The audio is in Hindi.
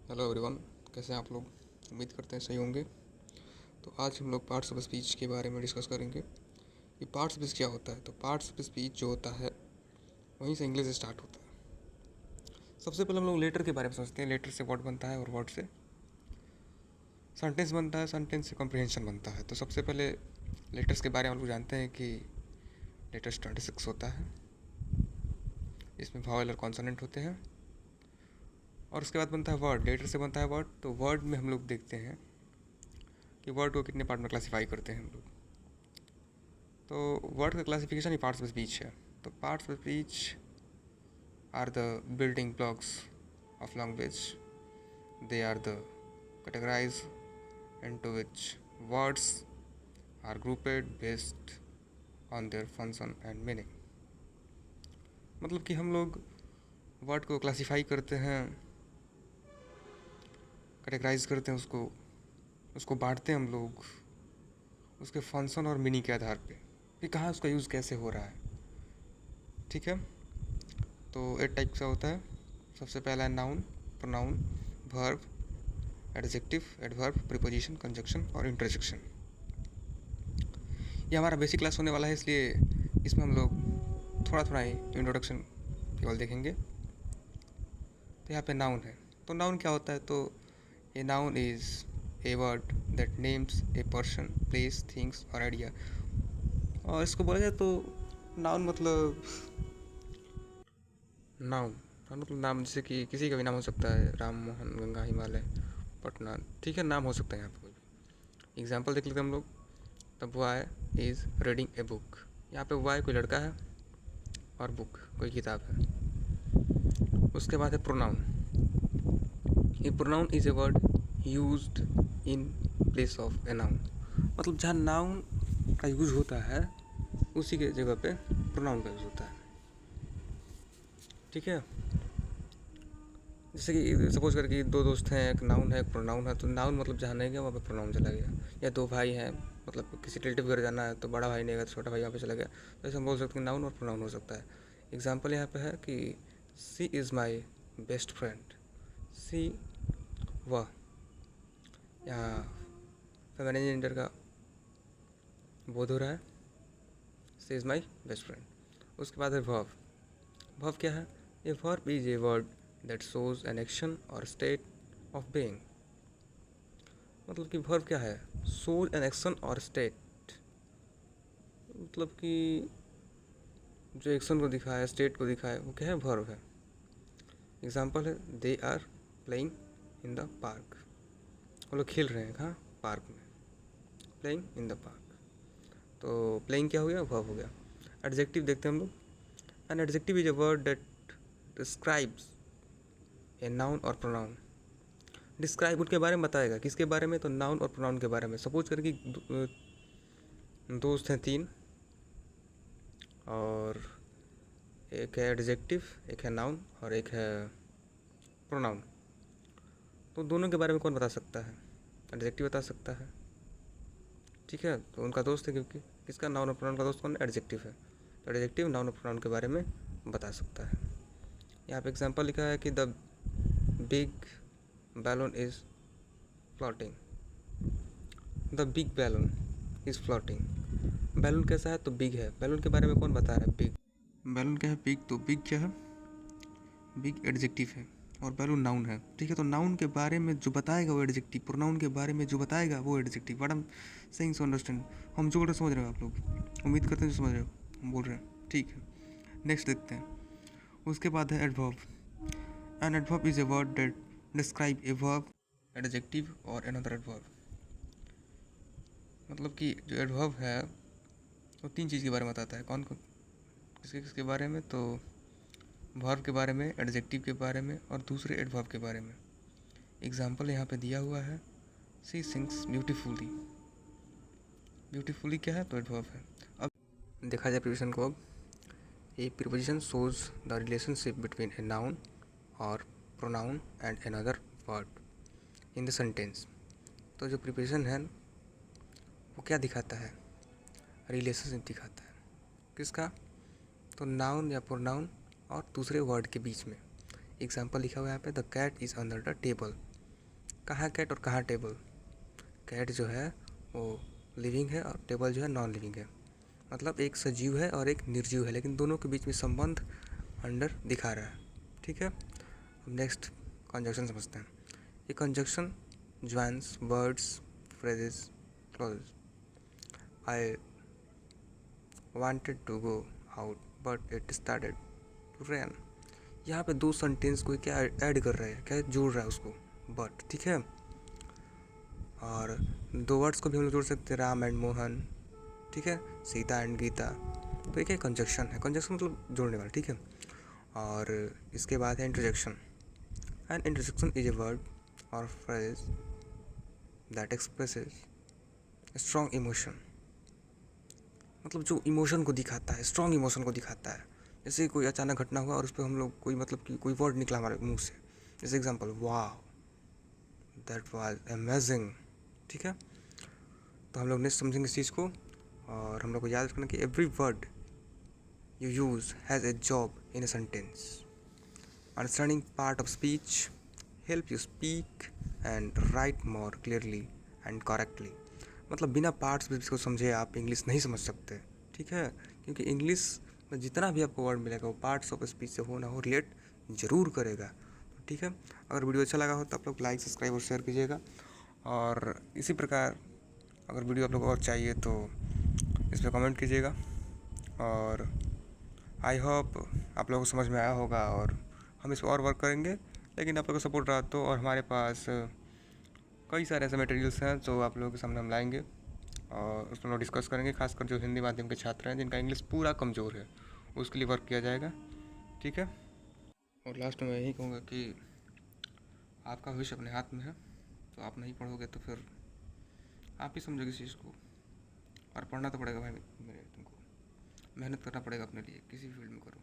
Hello everyone. कैसे हैं आप लोग? उम्मीद करते हैं सही होंगे। तो आज हम लोग पार्ट्स ऑफ स्पीच के बारे में डिस्कस करेंगे कि पार्ट्स ऑफ स्पीच क्या होता है। तो पार्ट्स ऑफ स्पीच जो होता है वहीं से इंग्लिश स्टार्ट होता है। सबसे पहले हम लोग लेटर के बारे में सोचते हैं। लेटर से वर्ड बनता है और वर्ड से सेंटेंस बनता है, सेंटेंस से कॉम्प्रिहेंशन बनता है। तो सबसे पहले लेटर्स के बारे में हम लोग जानते हैं कि लेटर्स 26 होता है। इसमें वावल और कॉन्सोनेंट होते हैं और उसके बाद बनता है वर्ड। लेटर से बनता है वर्ड। तो वर्ड में हम लोग देखते हैं कि वर्ड को कितने पार्ट में क्लासीफाई करते हैं हम लोग। तो वर्ड का क्लासिफिकेशन ही पार्ट्स ऑफ स्पीच है। तो parts of speech are the building blocks of language. They are the categorized into which words are grouped based on their function and meaning। मतलब कि हम लोग वर्ड को क्लासीफाई करते हैं, कैटेगराइज करते हैं, उसको बांटते हैं हम लोग उसके फंक्शन और मीनिंग के आधार पे कि कहाँ उसका यूज़ कैसे हो रहा है। ठीक है। तो 8 टाइप का होता है। सबसे पहला है noun, pronoun, verb, adjective, adverb, preposition, conjunction और इंटरजेक्शन। ये हमारा बेसिक क्लास होने वाला है, इसलिए इसमें हम लोग थोड़ा थोड़ा ही इंट्रोडक्शन केवल देखेंगे। तो यहाँ पे नाउन है। तो नाउन क्या होता है? तो a noun is a word that names a person, place, things और आइडिया। और इसको बोला जाए तो नाउन मतलब नाउन मतलब नाम, जैसे कि किसी का भी नाम हो सकता है, राम मोहन, गंगा, हिमालय, पटना। ठीक है, नाम हो सकता है यहाँ पे कोई भी। एग्जाम्पल देख लेते हैं हम लोग। The boy is reading a book. यहाँ पे बॉय कोई लड़का है और बुक कोई किताब है। उसके बाद है pronoun. A pronoun is a word used in place of a noun. मतलब जहाँ नाउन का यूज़ होता है उसी के जगह पे प्रोनाउन का यूज़ होता है। ठीक है। जैसे कि सपोज करके दो दोस्त हैं, एक नाउन है एक प्रोनाउन है। तो नाउन मतलब जहाँ नहीं गया वहाँ पे प्रोनाउन चला गया। या दो भाई हैं, मतलब किसी रिलेटिव घर जाना है तो बड़ा भाई नहीं गया तो छोटा भाई वहाँ पे चला गया। तो ऐसे हम बोल सकते हैं नाउन और प्रोनाउन हो सकता है। एग्जाम्पल यहाँ पे है कि सी इज़ माई बेस्ट फ्रेंड। सी वह, यहाँ फेमिनिन जेंडर का बोध हो रहा है। सी इज़ माई बेस्ट फ्रेंड। उसके बाद है वर्ब। वर्ब क्या है? A verb is a word that shows an action और स्टेट ऑफ बीइंग। मतलब कि वर्ब क्या है? शोज एन एक्शन और स्टेट। मतलब कि जो एक्शन को दिखाए, स्टेट को दिखाए, वो क्या है? वर्ब है। एग्जाम्पल है they are playing in the park. वो लोग खेल रहे हैं कहाँ? पार्क में। Playing in the park. तो प्लेइंग क्या हो गया? वर्ब हो गया। एडजेक्टिव देखते हैं हम लोग। An adjective is a word that describes a noun or pronoun. Describe उनके बारे में बताएगा। किसके बारे में? तो नाउन और प्रोनाउन के बारे में। सपोज करके दोस्त हैं 3 और एक है एडजेक्टिव, एक है नाउन और एक है प्रोनाउन। तो दोनों के बारे में कौन बता सकता है? एडजेक्टिव बता सकता है। ठीक है। तो उनका दोस्त है, क्योंकि किसका? नाउन और प्रोनाउन का दोस्त कौन? एडजेक्टिव है। तो एडजेक्टिव नाउन और प्रोनाउन के बारे में बता सकता है। यहाँ पे एग्जांपल लिखा है कि the big balloon is floating. The big balloon is floating. Balloon कैसा है? तो बिग है। बैलून के बारे में कौन बता रहा है? बिग। बैलून क्या है? बिग। तो बिग क्या है? बिग एडजेक्टिव है और बैलून नाउन है। ठीक है। तो नाउन के बारे में जो बताएगा वो एडजेक्टिव, प्रोनाउन के बारे में जो बताएगा वो adjective. What I am saying so understand. हम जो बोल रहे समझ रहे हो आप लोग? उम्मीद करते हैं जो समझ रहे हो हम बोल रहे हैं। ठीक है, नेक्स्ट देखते हैं। उसके बाद है adverb. An adverb is a word that describe a verb, adjective और अनदर एडवर्ब। मतलब कि जो एडवर्ब है वो 3 चीज़ के बारे में बताता है। कौन कौन? किसके किसके बारे में? तो वर्ब के बारे में, एडजेक्टिव के बारे में और दूसरे एडवर्ब के बारे में। एग्जाम्पल यहाँ पे दिया हुआ है, सी सिंग्स ब्यूटीफुली। ब्यूटीफुली क्या है? तो एडवर्ब है। अब देखा जाए प्रीपोजिशन को। अब a preposition shows the relationship between a noun or pronoun and another word in the sentence. तो जो प्रीपोजिशन है वो क्या दिखाता है? रिलेशनशिप दिखाता है। किसका? तो नाउन या प्रोनाउन और दूसरे वर्ड के बीच में। एग्जाम्पल लिखा हुआ है यहाँ पे, the cat is under the table. कहाँ कैट और कहाँ टेबल। कैट जो है वो लिविंग है और टेबल जो है नॉन लिविंग है, मतलब एक सजीव है और एक निर्जीव है, लेकिन दोनों के बीच में संबंध अंडर दिखा रहा है। ठीक है, अब नेक्स्ट कंजक्शन समझते हैं। ये conjunction joins words phrases clauses. I wanted to go out but it started to rain. यहाँ पे दो सेंटेंस को क्या ऐड कर रहा है, क्या जोड़ रहा है उसको, बट। ठीक है, और दो वर्ड्स को भी हम लोग जोड़ सकते हैं, राम एंड मोहन। ठीक है, सीता एंड गीता। तो एक कंजक्शन है, कंजक्शन मतलब जोड़ने वाला। ठीक है, और इसके बाद है interjection. An interjection is a word or phrase that expresses strong emotion, मतलब जो इमोशन को दिखाता है, स्ट्रॉन्ग इमोशन को दिखाता है। जैसे कोई अचानक घटना हुआ और उस पर हम लोग कोई मतलब कि कोई वर्ड निकला हमारे मुंह से, जैसे एग्जांपल वाह, दैट वाज अमेजिंग। ठीक है, तो हम लोग नेक्स्ट समझेंगे इस चीज़ को, और हम लोग को याद रखना कि every word you use has a job in a sentence. Understanding part of speech help you speak and write more clearly and correctly. मतलब बिना पार्ट्स को समझे आप इंग्लिश नहीं समझ सकते। ठीक है, क्योंकि इंग्लिश में जितना भी आपको वर्ड मिलेगा वो पार्ट्स ऑफ स्पीच से हो ना हो रिलेट ज़रूर करेगा। तो ठीक है, अगर वीडियो अच्छा लगा हो तो आप लोग लाइक सब्सक्राइब और शेयर कीजिएगा, और इसी प्रकार अगर वीडियो आप लोग और चाहिए तो इस पर कमेंट कीजिएगा। और आई होप आप लोगों को समझ में आया होगा, और हम इस पर और वर्क करेंगे, लेकिन आप लोगों का सपोर्ट रहा तो। और हमारे पास कई सारे ऐसे मटेरियल्स हैं जो आप लोगों के सामने हम लाएंगे और उस पर हम डिस्कस करेंगे, खासकर जो हिंदी माध्यम के छात्र हैं जिनका इंग्लिश पूरा कमज़ोर है, उसके लिए वर्क किया जाएगा। ठीक है, और लास्ट में मैं यही कहूँगा कि आपका भविष्य अपने हाथ में है, तो आप नहीं पढ़ोगे तो फिर आप ही समझोगे इस चीज़ को, और पढ़ना तो पड़ेगा भाई, मेरे तुमको मेहनत करना पड़ेगा अपने लिए, किसी भी फील्ड में करो।